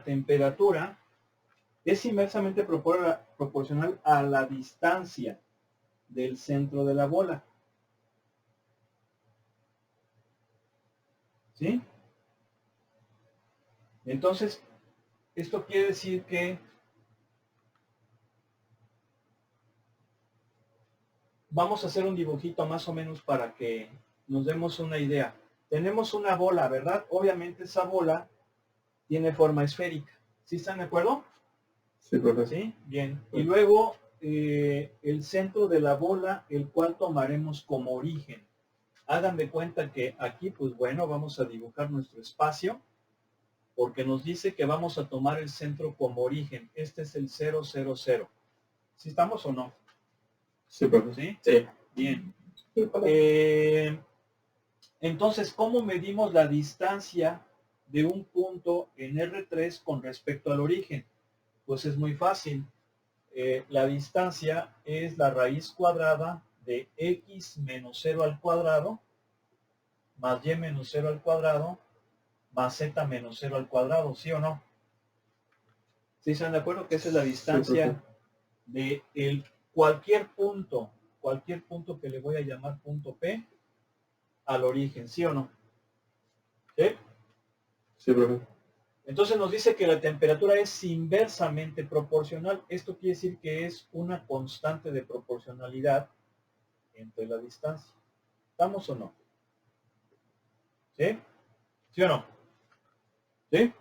temperatura es inversamente proporcional a la distancia del centro de la bola. ¿Sí? Entonces, esto quiere decir que vamos a hacer un dibujito más o menos para que nos demos una idea. Tenemos una bola, ¿verdad? Obviamente esa bola tiene forma esférica. ¿Sí están de acuerdo? Sí, profe. ¿Sí? Bien. Y luego el centro de la bola, el cual tomaremos como origen. Hagan de cuenta que aquí, pues bueno, vamos a dibujar nuestro espacio, porque nos dice que vamos a tomar el centro como origen. Este es el 0, 0, 0. ¿Sí estamos o no? Sí, profe. ¿Sí? Sí. Bien. Sí, profe. Entonces, ¿cómo medimos la distancia de un punto en R3 con respecto al origen? Pues es muy fácil. La distancia es la raíz cuadrada de x menos 0 al cuadrado más y menos 0 al cuadrado más z menos 0 al cuadrado, ¿sí o no? ¿Sí están de acuerdo que esa es la distancia de cualquier punto que le voy a llamar punto P al origen, ¿sí o no? ¿Sí? Sí, profe. Entonces nos dice que la temperatura es inversamente proporcional. Esto quiere decir que es una constante de proporcionalidad entre la distancia. ¿Estamos o no? ¿Sí? ¿Sí o no? ¿Sí?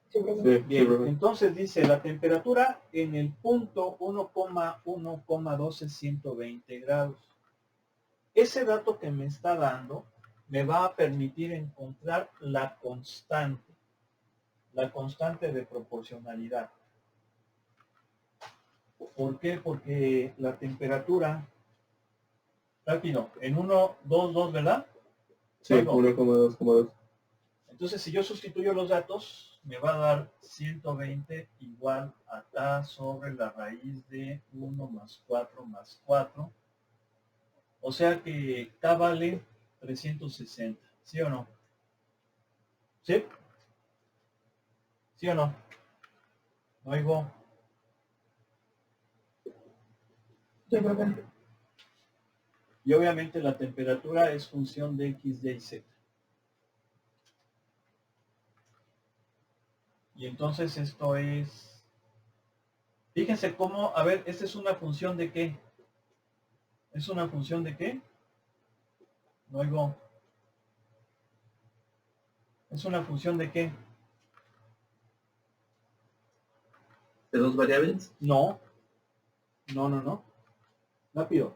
Sí, profe. Bien, Sí, profe. entonces dice la temperatura en el punto 1,1,12 120 grados. Ese dato que me está dando me va a permitir encontrar la constante de proporcionalidad. ¿Por qué? Porque la temperatura, rápido, en 1, 2, 2, ¿verdad? Sí, 1,2,2. Entonces, si yo sustituyo los datos, me va a dar 120 igual a K sobre la raíz de 1 más 4 más 4. O sea que K vale 360, ¿sí o no? ¿Sí? ¿Sí o no? No oigo. Sí, profe. Y obviamente la temperatura es función de X, Y, Z. Y entonces esto es... Fíjense cómo, a ver, esta es una función de qué. ¿Es una función de qué? No oigo. ¿Es una función de qué? ¿De dos variables? No. No, no, no. Rápido.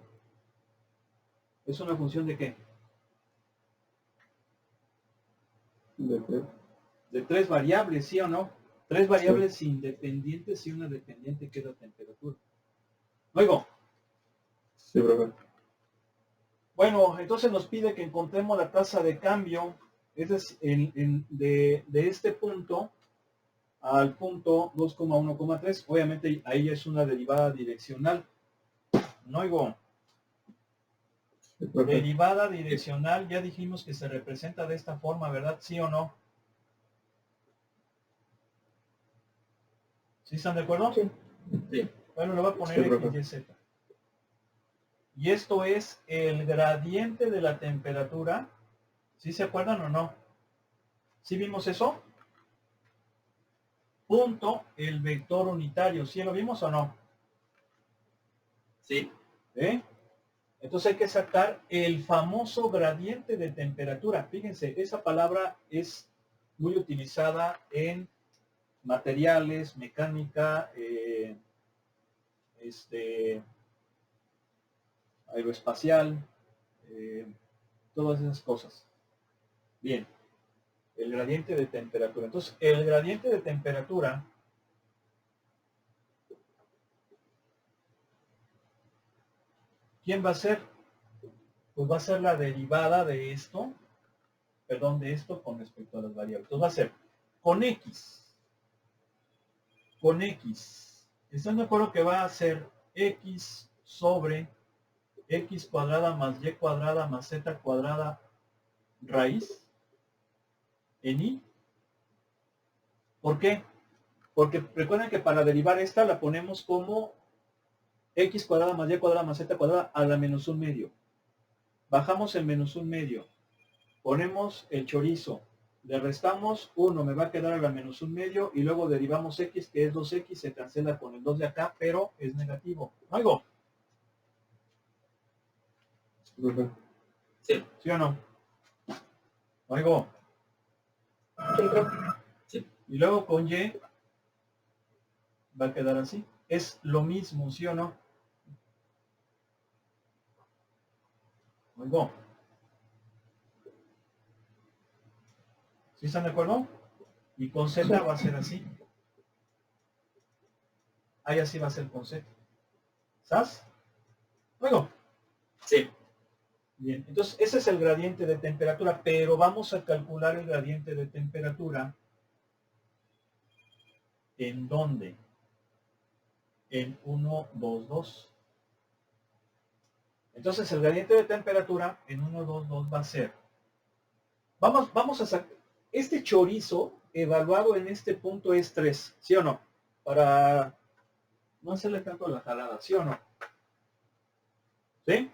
¿Es una función de qué? De tres. De tres variables, ¿sí o no? Tres Sí. variables independientes y una dependiente que es la temperatura. Luego, Sí, profe. bueno, entonces nos pide que encontremos la tasa de cambio, es decir, de este punto al punto 2,1,3. Obviamente ahí es una derivada direccional. No oigo. Sí, profe. Derivada direccional, ya dijimos que se representa de esta forma, ¿verdad? ¿Sí o no? ¿Sí están de acuerdo? Sí. Sí. Bueno, le voy a poner Sí, X, profe. Y, Z. Y esto es el gradiente de la temperatura. ¿Sí se acuerdan o no? ¿Sí vimos eso? Punto el vector unitario. ¿Sí lo vimos o no? Sí. ¿Eh? Entonces hay que sacar el famoso gradiente de temperatura. Fíjense, esa palabra es muy utilizada en materiales, mecánica, aeroespacial, todas esas cosas. Bien, el gradiente de temperatura. Entonces, el gradiente de temperatura ¿quién va a ser? Pues va a ser la derivada de esto, perdón, de esto con respecto a las variables. Entonces va a ser con X. Con X. ¿Están de acuerdo que va a ser X sobre X cuadrada más Y cuadrada más Z cuadrada raíz en Y? ¿Por qué? Porque recuerden que para derivar esta la ponemos como x cuadrada más y cuadrada más z cuadrada a la menos un medio. Bajamos el menos un medio. Ponemos el chorizo. Le restamos 1, me va a quedar a la menos un medio. Y luego derivamos x, que es 2x, se cancela con el 2 de acá, pero es negativo. ¿Algo? Sí, profe. Sí. ¿Sí o no? Oigo. Sí, profe. Sí. Y luego con y va a quedar así. Es lo mismo, ¿sí o no? Oigo. ¿Sí están de acuerdo? Y con z va a ser así. Ahí así va a ser con z. ¿Sabes? Oigo. Sí. Bien, entonces ese es el gradiente de temperatura, pero vamos a calcular el gradiente de temperatura. ¿En dónde? En 1, 2, 2. Entonces el gradiente de temperatura en 1, 2, 2 va a ser. Vamos a sacar. Este chorizo evaluado en este punto es 3, ¿sí o no? Para no hacerle tanto la jalada, ¿sí o no? ¿Sí?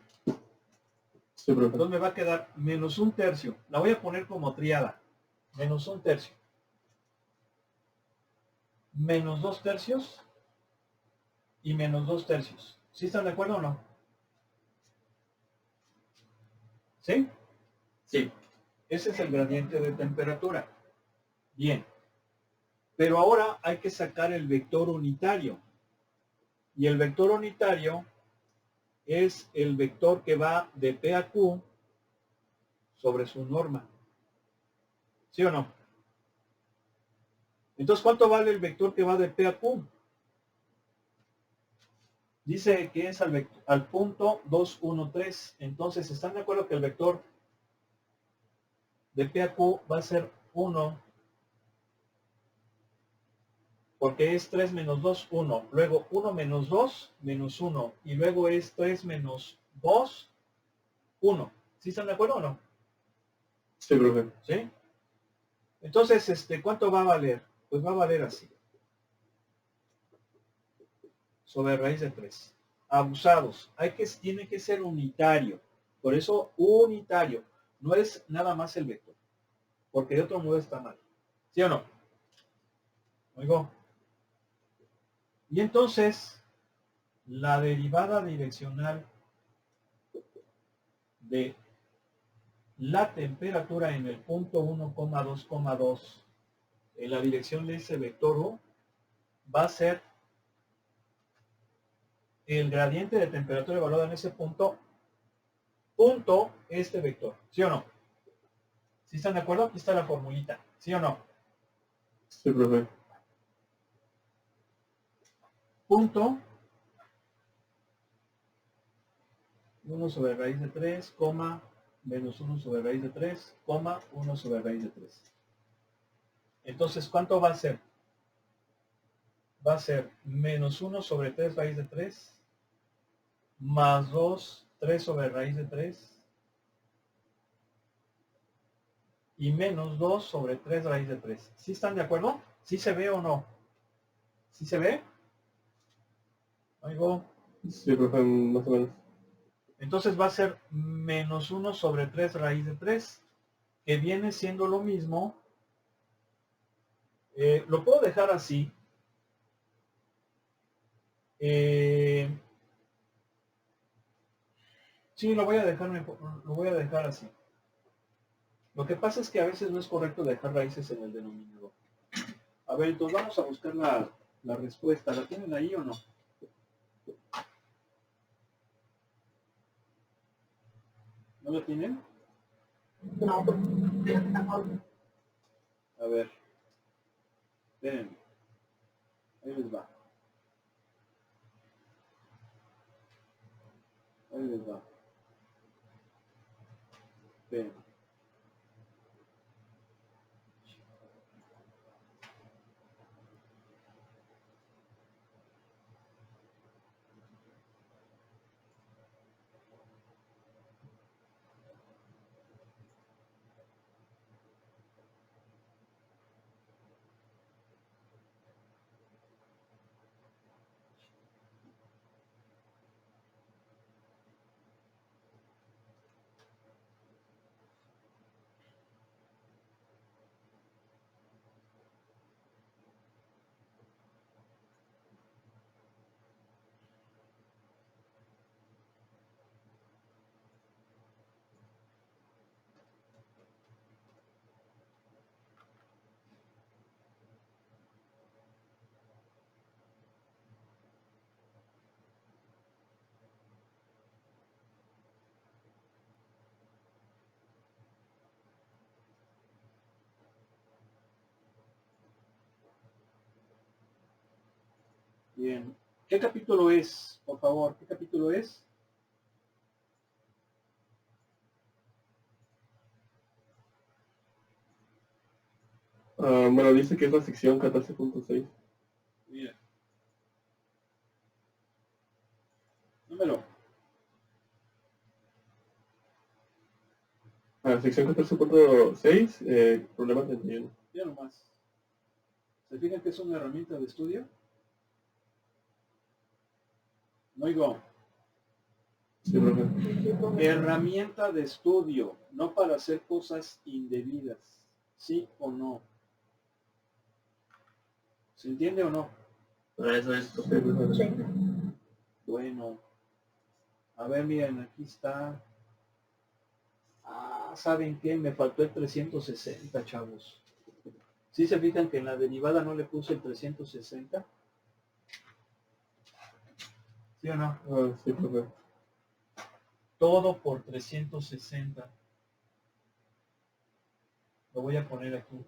Sí, profe. Entonces me va a quedar menos un tercio. La voy a poner como triada. Menos un tercio. Menos 2 tercios. Y menos 2 tercios. ¿Sí están de acuerdo o no? ¿Sí? Sí. Ese es el gradiente de temperatura. Bien. Pero ahora hay que sacar el vector unitario. Y el vector unitario es el vector que va de P a Q sobre su norma. ¿Sí o no? Entonces, ¿cuánto vale el vector que va de P a Q? Dice que es al punto 2, 1, 3. Entonces, ¿están de acuerdo que el vector de P a Q va a ser 1? Porque es 3 menos 2, 1. Luego 1 menos 2, menos 1. Y luego es 3 menos 2, 1. ¿Sí están de acuerdo o no? Sí, profe. ¿Sí? Entonces, ¿cuánto va a valer? Pues va a valer así. Sobre raíz de 3. Abusados. Tiene que ser unitario. Por eso, unitario. No es nada más el vector. Porque de otro modo está mal. ¿Sí o no? Oigo. Y entonces, la derivada direccional de la temperatura en el punto 1,2,2 en la dirección de ese vector U va a ser el gradiente de temperatura evaluado en ese punto este vector. ¿Sí o no? ¿Sí están de acuerdo? Aquí está la formulita. ¿Sí o no? Sí, profe. Punto 1 sobre raíz de 3, coma, menos 1 sobre raíz de 3, coma, 1 sobre raíz de 3. Entonces, ¿cuánto va a ser? Va a ser menos 1 sobre 3 raíz de 3, más 2, 3 sobre raíz de 3, y menos 2 sobre 3 raíz de 3. ¿Sí están de acuerdo? ¿Sí se ve o no? ¿Sí se ve? Oigo. Sí, profe, más o menos. Entonces va a ser menos 1 sobre 3 raíz de 3, que viene siendo lo mismo. Lo puedo dejar así. Sí, lo voy a dejar así. Lo que pasa es que a veces no es correcto dejar raíces en el denominador. A ver, entonces vamos a buscar la respuesta. ¿La tienen ahí o no? ¿No la tienen? No. A ver. Espérenme. Ahí les va. Ahí les va. Espérenme. Bien. ¿Qué capítulo es, por favor? ¿Qué capítulo es? Bueno, dice que es la sección 14.6. Mira. Número. Sección 14.6, problema 31. Ya nomás. ¿Se fijan que es una herramienta de estudio? No oigo. Sí, profe. Herramienta de estudio, no para hacer cosas indebidas. ¿Sí o no? ¿Se entiende o no? Para eso es, Sí, profe. Bueno. A ver, miren, aquí está. ¿Saben qué? Me faltó el 360, chavos. ¿Sí se fijan que en la derivada no le puse el 360? ¿Sí o no? Sí, profe. Todo por 360. Lo voy a poner aquí.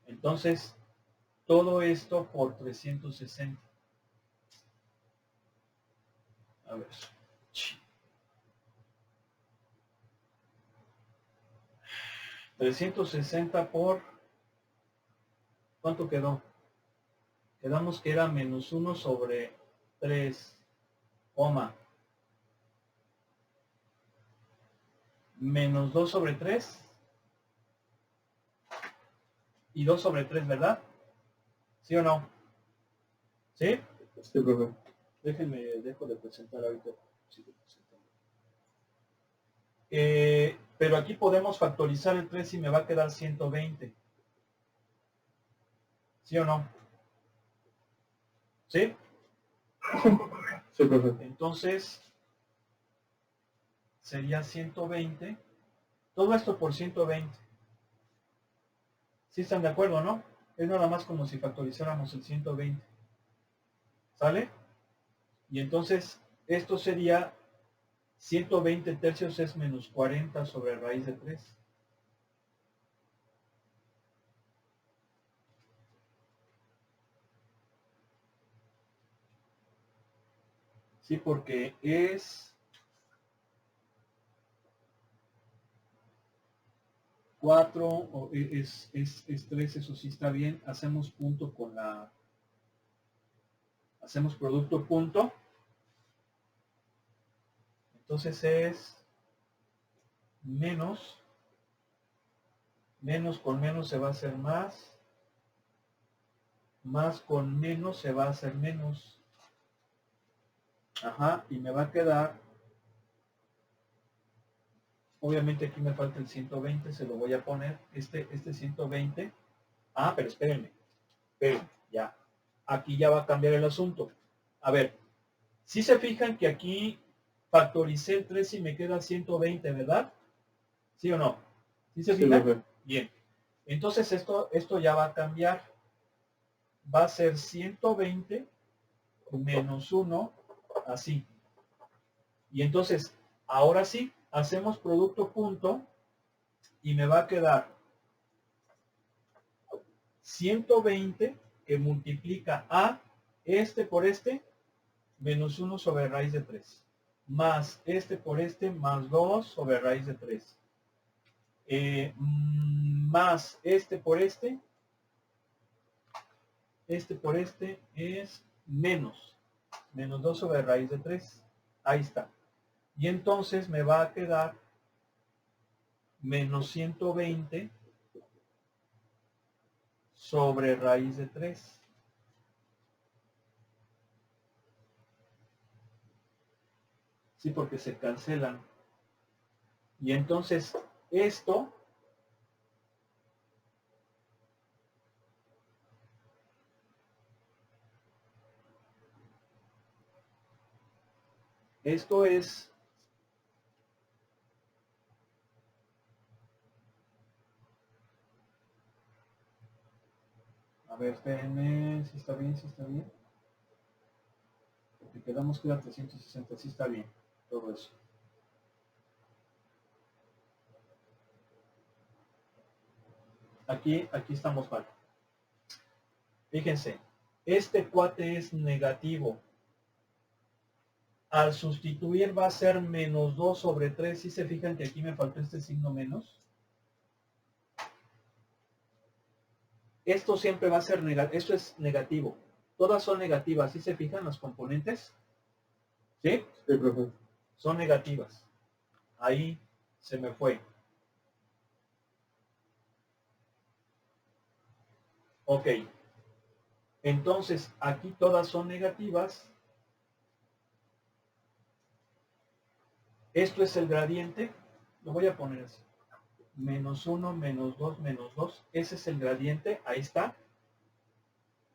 Entonces, todo esto por 360. A ver. 360 por... ¿Cuánto quedó? Quedamos que era menos 1 sobre 3, coma. Menos 2 sobre 3. Y 2 sobre 3, ¿verdad? ¿Sí o no? ¿Sí? Sí, profe. Déjenme, dejo de presentar ahorita. Sigo presentando. Pero aquí podemos factorizar el 3 y me va a quedar 120. ¿Sí o no? ¿Sí? Sí, profe. Entonces, sería 120. Todo esto por 120. ¿Sí están de acuerdo, no? Es nada más como si factorizáramos el 120. ¿Sale? Y entonces, esto sería 120 tercios es menos 40 sobre raíz de 3. Sí, porque es 4, o es 3, eso sí está bien. Hacemos punto con la... Hacemos producto punto. Entonces es menos. Menos con menos se va a hacer más. Más con menos se va a hacer menos. Ajá, y me va a quedar... Obviamente aquí me falta el 120, se lo voy a poner. Este 120. Pero espérenme. Ya. Aquí ya va a cambiar el asunto. A ver, si se fijan que aquí factoricé el 3 y me queda 120, ¿verdad? ¿Sí o no? ¿Sí se Sí, fijan? profe. Bien. Entonces esto ya va a cambiar. Va a ser 120 menos 1, así. Y entonces, ahora sí, hacemos producto punto y me va a quedar 120 que multiplica a este por este menos 1 sobre raíz de 3. Más este por este más 2 sobre raíz de 3. Más este por este por este es menos 2 sobre raíz de 3. Ahí está. Y entonces me va a quedar menos 120 sobre raíz de 3. Sí, porque se cancelan. Y entonces esto es... A ver, espérenme, si está bien, si está bien. Porque quedamos que era 360, sí está bien, todo eso. Aquí estamos mal. Fíjense, Este cuate es negativo. Al sustituir va a ser menos 2 sobre 3. ¿Sí se fijan que aquí me faltó este signo menos? Esto siempre va a ser negativo. Esto es negativo. Todas son negativas. ¿Sí se fijan las componentes? ¿Sí? Sí, profe. Son negativas. Ahí se me fue. Ok. Entonces, aquí todas son negativas. Esto es el gradiente. Lo voy a poner así. Menos 1, menos 2, menos 2. Ese es el gradiente. Ahí está.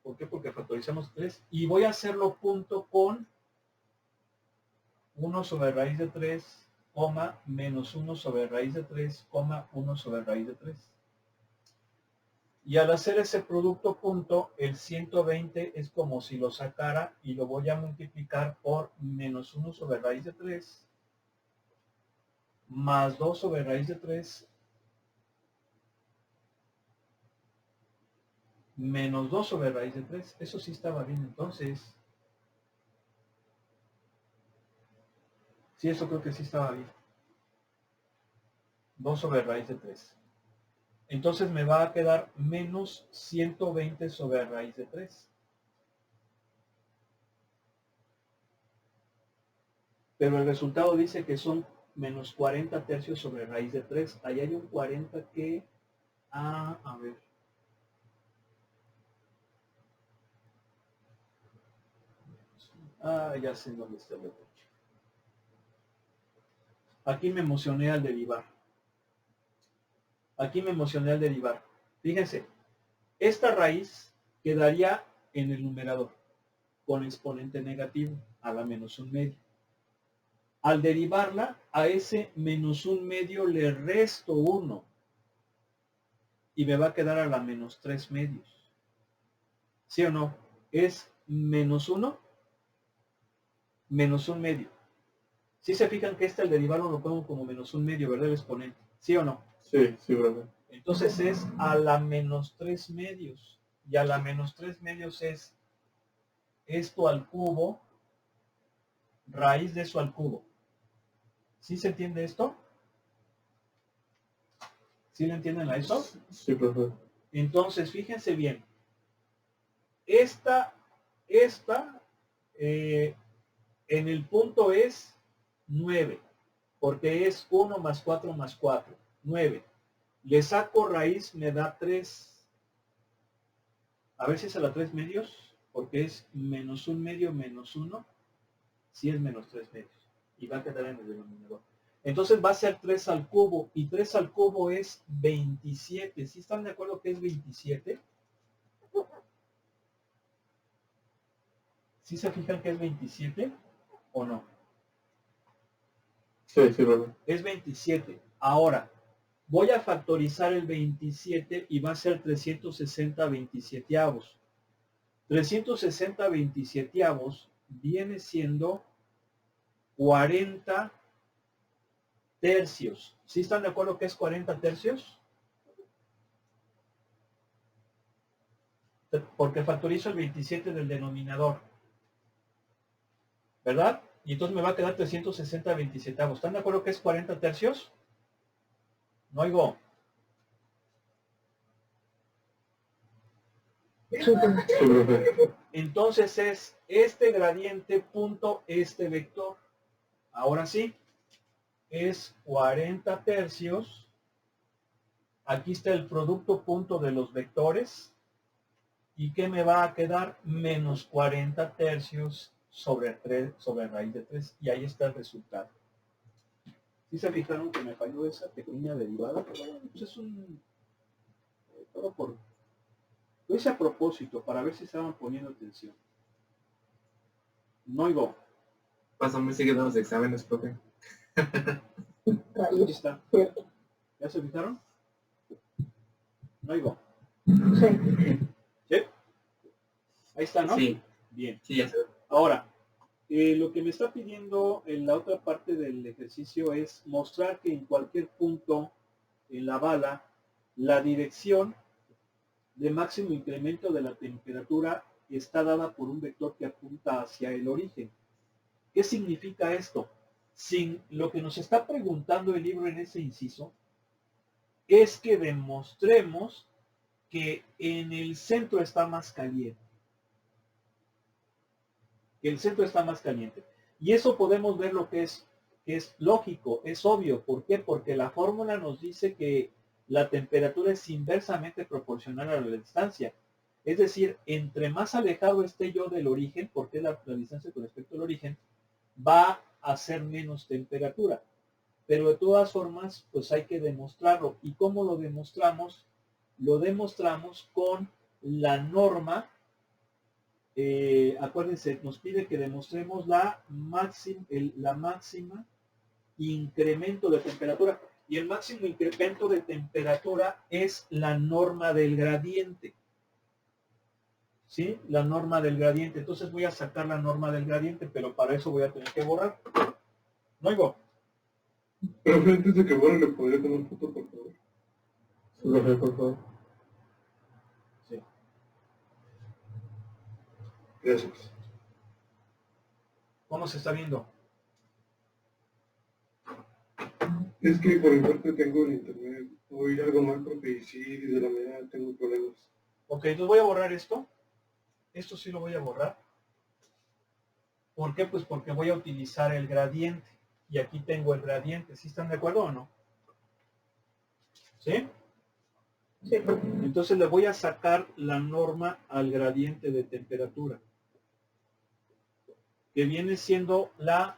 ¿Por qué? Porque factorizamos 3. Y voy a hacerlo punto con 1 sobre raíz de 3, menos 1 sobre raíz de 3, 1 sobre raíz de 3. Y al hacer ese producto punto, el 120 es como si lo sacara y lo voy a multiplicar por menos 1 sobre raíz de 3, más 2 sobre raíz de 3, menos 2 sobre raíz de 3. Eso sí estaba bien entonces. Sí, eso creo que sí estaba bien. 2 sobre raíz de 3. Entonces me va a quedar menos 120 sobre raíz de 3. Pero el resultado dice que son menos 40 tercios sobre raíz de 3. Ahí hay un 40 que... a ver. Ya sé dónde está el otro. Aquí me emocioné al derivar. Fíjense, esta raíz quedaría en el numerador con exponente negativo a la menos un medio. Al derivarla, a ese menos un medio le resto 1 y me va a quedar a la menos 3 medios. ¿Sí o no? Es menos 1 menos un medio. ¿Sí se fijan que el derivado lo pongo como menos un medio, ¿verdad? El exponente. ¿Sí o no? Sí, sí, profe. Entonces es a la menos 3 medios. Y a la menos 3 medios es esto al cubo, raíz de eso al cubo. ¿Sí se entiende esto? ¿Sí le entienden a esto? Sí, profe. Entonces, fíjense bien. Esta, en el punto es 9, porque es 1 más 4 más 4, 9. Le saco raíz, me da 3. A ver si es a la 3 medios, porque es menos un medio menos 1, si es menos 3 medios. Y va a quedar en el denominador. Entonces va a ser 3 al cubo, y 3 al cubo es 27. ¿Sí están de acuerdo que es 27? ¿Sí se fijan que es 27 o no? Sí, sí, profe. Es 27. Ahora, voy a factorizar el 27 y va a ser 360 27avos. 360 27avos viene siendo 40 tercios. ¿Sí están de acuerdo que es 40 tercios? Porque factorizo el 27 del denominador. ¿Verdad? Y entonces me va a quedar 360 27avos. ¿Están de acuerdo que es 40 tercios? No oigo. Sí, profe. Entonces es este gradiente punto este vector. Ahora sí, es 40 tercios. Aquí está el producto punto de los vectores. ¿Y qué me va a quedar? Menos 40 tercios sobre 3, sobre raíz de 3. Y ahí está el resultado. ¿Sí se fijaron que me falló esa pequeña derivada? Pues es un... todo por... Lo hice a propósito, para ver si estaban poniendo atención. No oigo. Pasan muy seguido los exámenes, profe. Ahí está. ¿Ya se fijaron? No oigo. Sí. ¿Sí? Ahí está, ¿no? Sí. Bien. Sí, ya sé. Ahora, lo que me está pidiendo en la otra parte del ejercicio es mostrar que en cualquier punto en la bala, la dirección de máximo incremento de la temperatura está dada por un vector que apunta hacia el origen. ¿Qué significa esto? Sin lo que nos está preguntando el libro en ese inciso es que demostremos que en el centro está más caliente. Que el centro está más caliente. Y eso podemos ver lo que es lógico, es obvio. ¿Por qué? Porque la fórmula nos dice que la temperatura es inversamente proporcional a la distancia. Es decir, entre más alejado esté yo del origen, porque la distancia con respecto al origen, va a ser menos temperatura. Pero de todas formas, pues hay que demostrarlo. ¿Y cómo lo demostramos? Lo demostramos con la norma. Acuérdense, nos pide que demostremos la máxima incremento de temperatura. Y el máximo incremento de temperatura es la norma del gradiente. ¿Sí? La norma del gradiente. Entonces voy a sacar la norma del gradiente, pero para eso voy a tener que borrar. ¿No oigo? Pero antes de que borre, ¿le podría tomar foto, por favor? Sí, profe, por favor. Sí. Gracias. ¿Cómo se está viendo? Es que por mi parte tengo el internet. Oír algo mal, profe, y sí, desde la mañana tengo problemas. Ok, entonces voy a borrar esto. Esto sí lo voy a borrar. ¿Por qué? Pues porque voy a utilizar el gradiente. Y aquí tengo el gradiente. ¿Sí están de acuerdo o no? ¿Sí? Sí, Entonces le voy a sacar la norma al gradiente de temperatura. Que viene siendo ¿la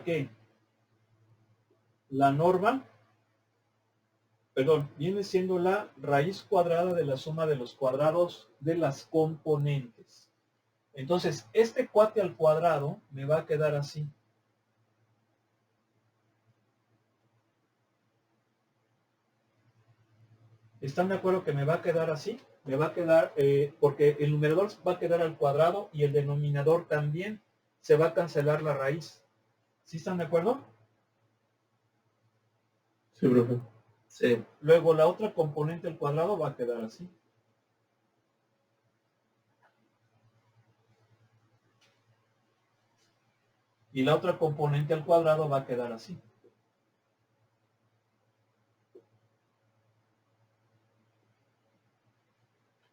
qué? La norma, perdón, viene siendo la raíz cuadrada de la suma de los cuadrados de las componentes. Entonces, este cuate al cuadrado me va a quedar así. ¿Están de acuerdo que me va a quedar así? Me va a quedar, porque el numerador va a quedar al cuadrado y el denominador también. Se va a cancelar la raíz. ¿Sí están de acuerdo? Sí, profe. Sí. Luego la otra componente al cuadrado va a quedar así. Y la otra componente al cuadrado va a quedar así.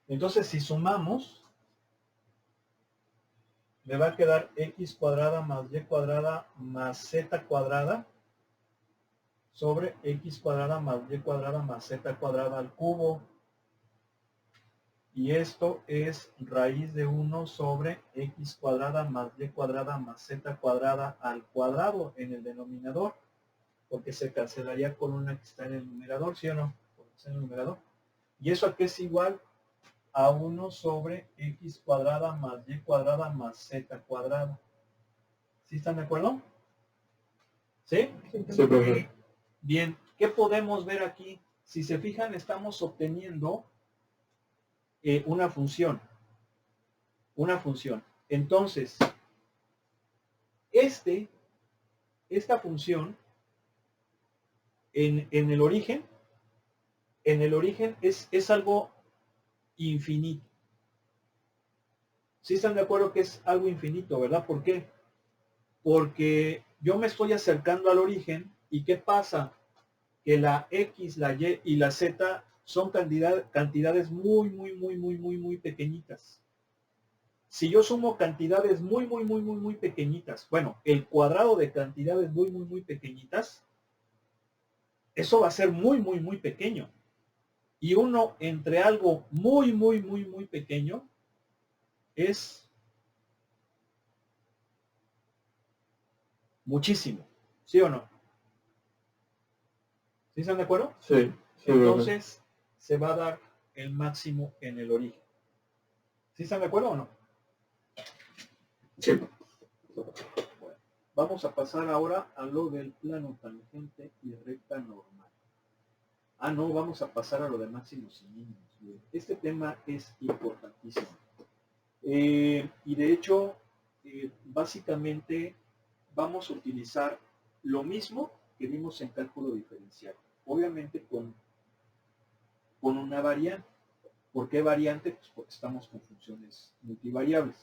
Entonces, si sumamos, me va a quedar x cuadrada más y cuadrada más z cuadrada sobre x cuadrada más y cuadrada más z cuadrada al cubo. Y esto es raíz de 1 sobre x cuadrada más y cuadrada más z cuadrada al cuadrado en el denominador, porque se cancelaría con una que está en el numerador, ¿sí o no? Porque está en el numerador. ¿Y eso a qué es igual? A 1 sobre x cuadrada más y cuadrada más z cuadrada. ¿Sí están de acuerdo? ¿Sí? Sí, profe. Bien, ¿qué podemos ver aquí? Si se fijan, estamos obteniendo una función. Una función. Entonces, esta función en el origen es algo infinito. ¿Sí están de acuerdo que es algo infinito, verdad? ¿Por qué? Porque yo me estoy acercando al origen y ¿qué pasa? Que la X, la Y y la Z son cantidades muy pequeñitas. Si yo sumo cantidades muy pequeñitas, bueno, el cuadrado de cantidades muy pequeñitas, eso va a ser muy pequeño. Y uno entre algo muy pequeño es muchísimo. ¿Sí o no? ¿Sí están de acuerdo? Sí, sí, Entonces se va a dar el máximo en el origen. ¿Sí están de acuerdo o no? sí. Bueno, vamos a pasar ahora a lo del plano tangente y recta normal. Ah, no, vamos a pasar a lo de máximos y mínimos. Este tema es importantísimo. Y de hecho, básicamente vamos a utilizar lo mismo que vimos en cálculo diferencial. Obviamente con una variante. ¿Por qué variante? Pues porque estamos con funciones multivariables.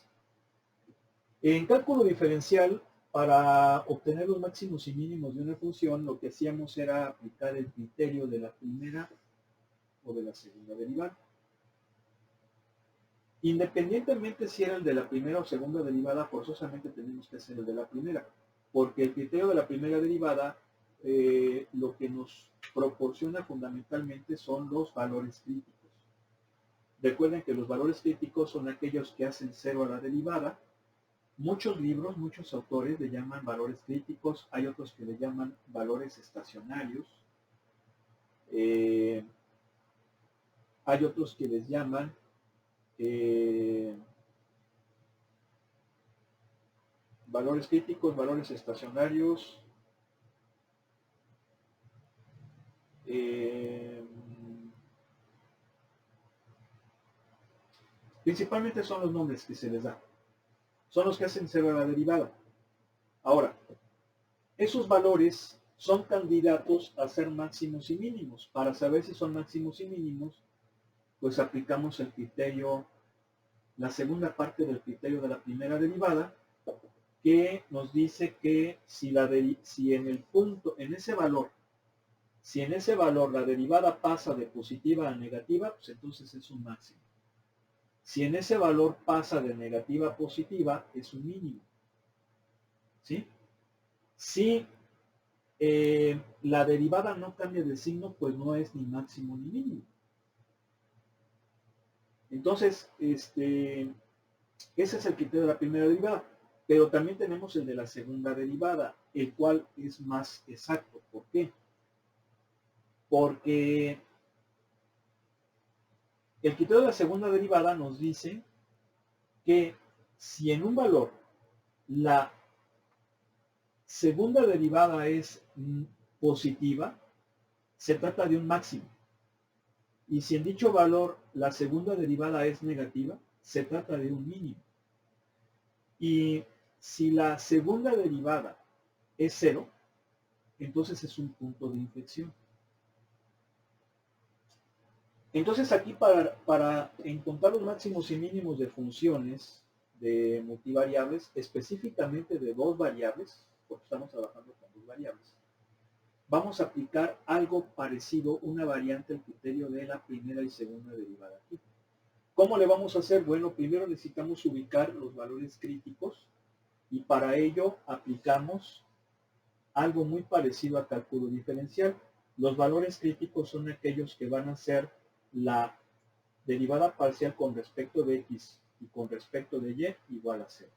En cálculo diferencial, para obtener los máximos y mínimos de una función, lo que hacíamos era aplicar el criterio de la primera o de la segunda derivada. Independientemente si era el de la primera o segunda derivada, forzosamente tenemos que hacer el de la primera, porque el criterio de la primera derivada lo que nos proporciona fundamentalmente son los valores críticos. Recuerden que los valores críticos son aquellos que hacen cero a la derivada. Muchos libros, muchos autores le llaman valores críticos, hay otros que le llaman valores estacionarios, hay otros que les llaman valores críticos, valores estacionarios, principalmente son los nombres que se les da. Son los que hacen cero a la derivada. Ahora, esos valores son candidatos a ser máximos y mínimos. Para saber si son máximos y mínimos, pues aplicamos el criterio, la segunda parte del criterio de la primera derivada, que nos dice que si en el punto, en ese valor, si en ese valor la derivada pasa de positiva a negativa, pues entonces es un máximo. Si en ese valor pasa de negativa a positiva, es un mínimo. ¿Sí? Si la derivada no cambia de signo, pues no es ni máximo ni mínimo. Entonces, ese es el criterio de la primera derivada. Pero también tenemos el de la segunda derivada, el cual es más exacto. ¿Por qué? Porque el criterio de la segunda derivada nos dice que si en un valor la segunda derivada es positiva, se trata de un máximo. Y si en dicho valor la segunda derivada es negativa, se trata de un mínimo. Y si la segunda derivada es cero, entonces es un punto de inflexión. Entonces aquí para encontrar los máximos y mínimos de funciones de multivariables, específicamente de dos variables, porque estamos trabajando con dos variables, vamos a aplicar algo parecido, una variante al criterio de la primera y segunda derivada aquí. ¿Cómo le vamos a hacer? Bueno, primero necesitamos ubicar los valores críticos y para ello aplicamos algo muy parecido a cálculo diferencial. Los valores críticos son aquellos que van a ser la derivada parcial con respecto de x y con respecto de y igual a 0.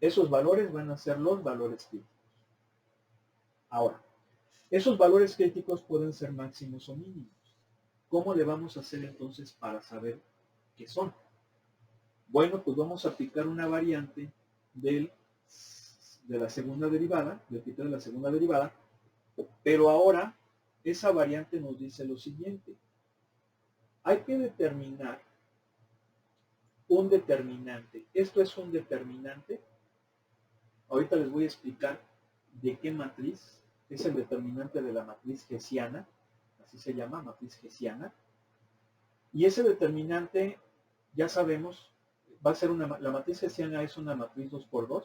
Esos valores van a ser los valores críticos. Ahora, esos valores críticos pueden ser máximos o mínimos. ¿Cómo le vamos a hacer entonces para saber qué son? Bueno, pues vamos a aplicar una variante de la segunda derivada, del criterio de la segunda derivada, pero ahora esa variante nos dice lo siguiente. Hay que determinar un determinante. Esto es un determinante. Ahorita les voy a explicar de qué matriz. Es el determinante de la matriz hessiana. Así se llama, matriz hessiana. Y ese determinante, ya sabemos, va a ser la matriz hessiana es una matriz 2×2.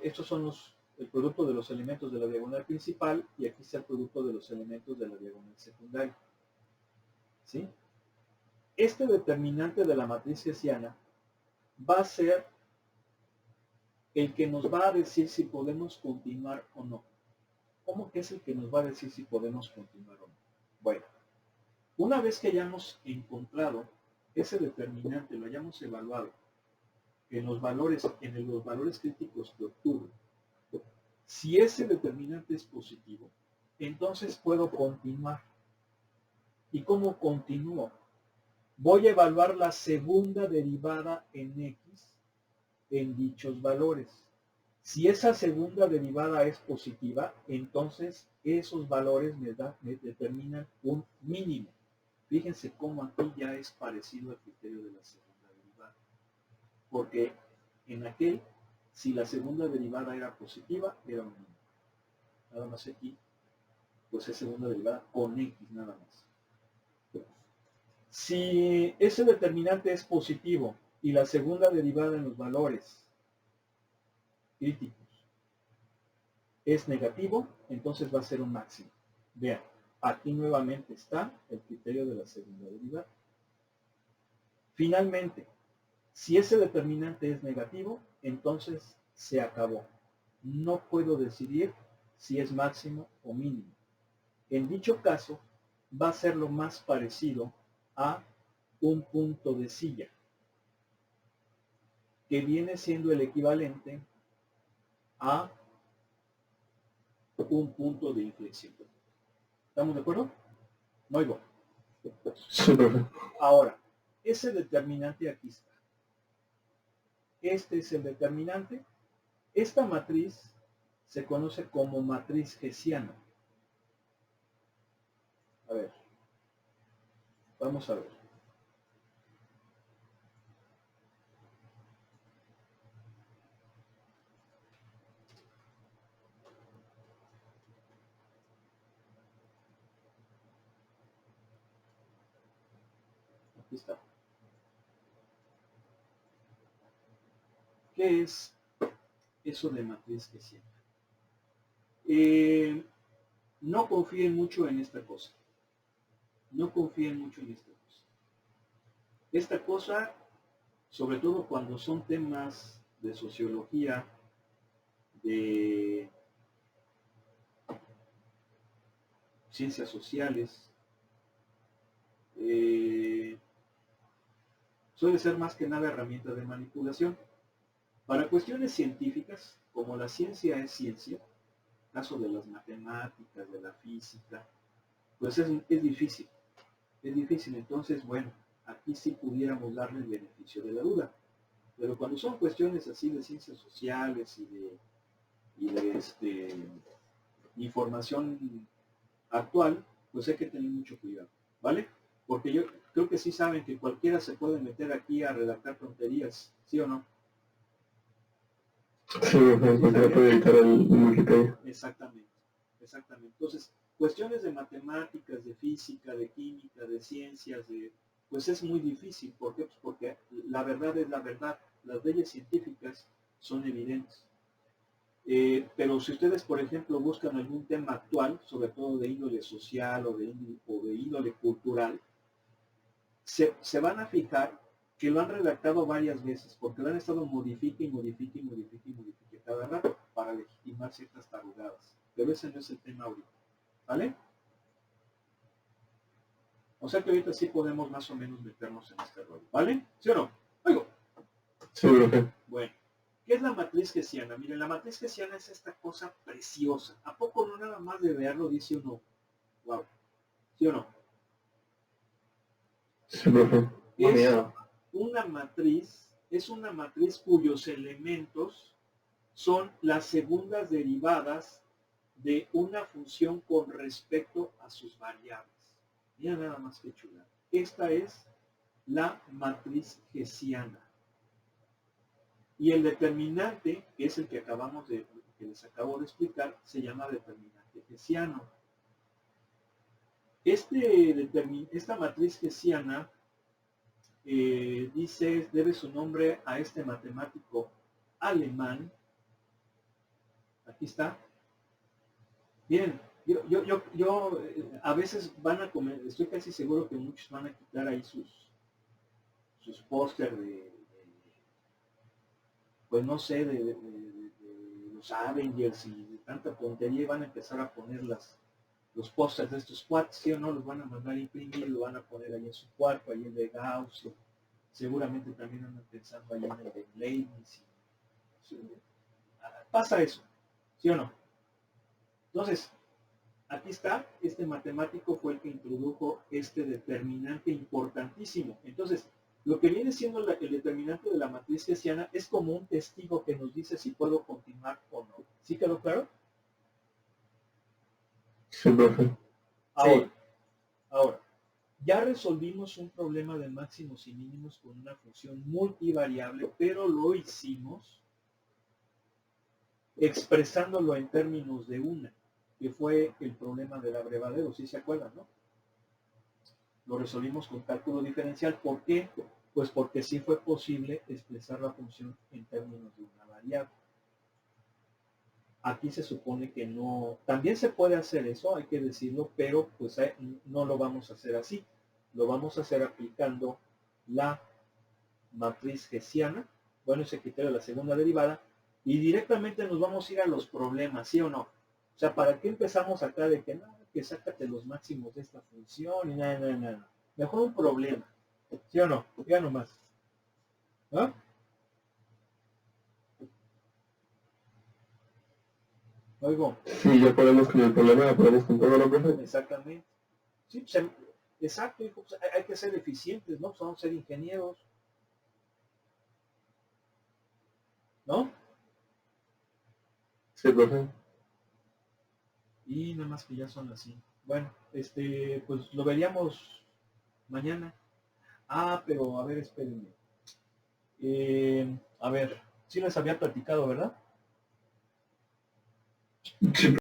Estos son el producto de los elementos de la diagonal principal y aquí está el producto de los elementos de la diagonal secundaria. ¿Sí? Este determinante de la matriz hessiana va a ser el que nos va a decir si podemos continuar o no. ¿Cómo que es el que nos va a decir si podemos continuar o no? Bueno, una vez que hayamos encontrado ese determinante, lo hayamos evaluado en los valores críticos que obtuve, si ese determinante es positivo, entonces puedo continuar. ¿Y cómo continúo? Voy a evaluar la segunda derivada en x en dichos valores. Si esa segunda derivada es positiva, entonces esos valores me determinan un mínimo. Fíjense cómo aquí ya es parecido al criterio de la segunda derivada. Porque en aquel, si la segunda derivada era positiva, era un mínimo. Nada más aquí, pues es segunda derivada con x nada más. Si ese determinante es positivo y la segunda derivada en los valores críticos es negativo, entonces va a ser un máximo. Vean, aquí nuevamente está el criterio de la segunda derivada. Finalmente, si ese determinante es negativo, entonces se acabó. No puedo decidir si es máximo o mínimo. En dicho caso, va a ser lo más parecido a un punto de silla, que viene siendo el equivalente a un punto de inflexión. ¿Estamos de acuerdo? No oigo. Sí, profe. Ahora, ese determinante aquí está. Este es el determinante. Esta matriz se conoce como matriz hessiana. A ver, vamos a ver. Aquí está. ¿Qué es eso de matriz hessiana? No confíen mucho en esta cosa. No confíen mucho en esta cosa. Esta cosa, sobre todo cuando son temas de sociología, de ciencias sociales, suele ser más que nada herramienta de manipulación. Para cuestiones científicas, como la ciencia es ciencia, caso de las matemáticas, de la física, pues es difícil. Es difícil, entonces, bueno, aquí sí pudiéramos darle el beneficio de la duda. Pero cuando son cuestiones así de ciencias sociales y de información actual, pues hay que tener mucho cuidado, ¿vale? Porque yo creo que sí saben que cualquiera se puede meter aquí a redactar tonterías, ¿sí o no? Sí, profe, cualquiera puede editar el multiplayer. Exactamente, exactamente. Entonces, cuestiones de matemáticas, de física, de química, de ciencias, pues es muy difícil. ¿Por qué? Pues porque la verdad es la verdad. Las leyes científicas son evidentes. Pero si ustedes, por ejemplo, buscan algún tema actual, sobre todo de índole social o de índole cultural, se van a fijar que lo han redactado varias veces, porque lo han estado modifique cada rato para legitimar ciertas tarugadas. Pero ese no es el tema ahorita, ¿vale? O sea que ahorita sí podemos más o menos meternos en este rollo, ¿vale? ¿Sí o no? Oigo. Sí, profe. Bueno, ¿qué es la matriz hessiana? Miren, la matriz hessiana es esta cosa preciosa. ¿A poco no nada más de verlo dice uno, wow? ¿Sí o no? Sí, profe. Es una matriz cuyos elementos son las segundas derivadas de una función con respecto a sus variables. Mira nada más que chula. Esta es la matriz hessiana. Y el determinante, que es el que que les acabo de explicar, se llama determinante hessiano. Esta matriz hessiana debe su nombre a este matemático alemán. Aquí está. Bien, yo a veces van a comer, estoy casi seguro que muchos van a quitar ahí sus póster pues no sé, de los Avengers y de tanta tontería y van a empezar a poner los pósters de estos cuates, ¿sí o no? Los van a mandar a imprimir, lo van a poner ahí en su cuarto, ahí en de Gauss, seguramente también andan pensando ahí en el de Leibniz. ¿Sí? Pasa eso, ¿sí o no? Entonces, aquí está, este matemático fue el que introdujo este determinante importantísimo. Entonces, lo que viene siendo el determinante de la matriz hessiana es como un testigo que nos dice si puedo continuar o no. ¿Sí quedó claro? Sí, profe. Ahora, ya resolvimos un problema de máximos y mínimos con una función multivariable, pero lo hicimos expresándolo en términos de una, que fue el problema del abrevadero, ¿sí se acuerdan, no? lo resolvimos con cálculo diferencial. ¿Por qué? Pues porque sí fue posible expresar la función en términos de una variable. Aquí se supone que no, también se puede hacer eso, hay que decirlo, pero pues no lo vamos a hacer así. Lo vamos a hacer aplicando la matriz hessiana, bueno, ese criterio de la segunda derivada, y directamente nos vamos a ir a los problemas, ¿sí o no? O sea, ¿para qué empezamos acá de que no, que sácate los máximos de esta función y nada, nada, nada? Mejor un problema, ¿sí o no? Ya nomás. ¿Ah? Oigo. Sí, ya podemos con el problema, ya podemos con todo lo que Exactamente. Sí, pues, exacto, hijo, pues, hay que ser eficientes, ¿no? Pues vamos a ser ingenieros, ¿no? Sí, profe. Y nada más que ya son las 5. Bueno, pues lo veríamos mañana. Ah, pero a ver, espérenme. A ver, sí les había platicado, ¿verdad? Sí,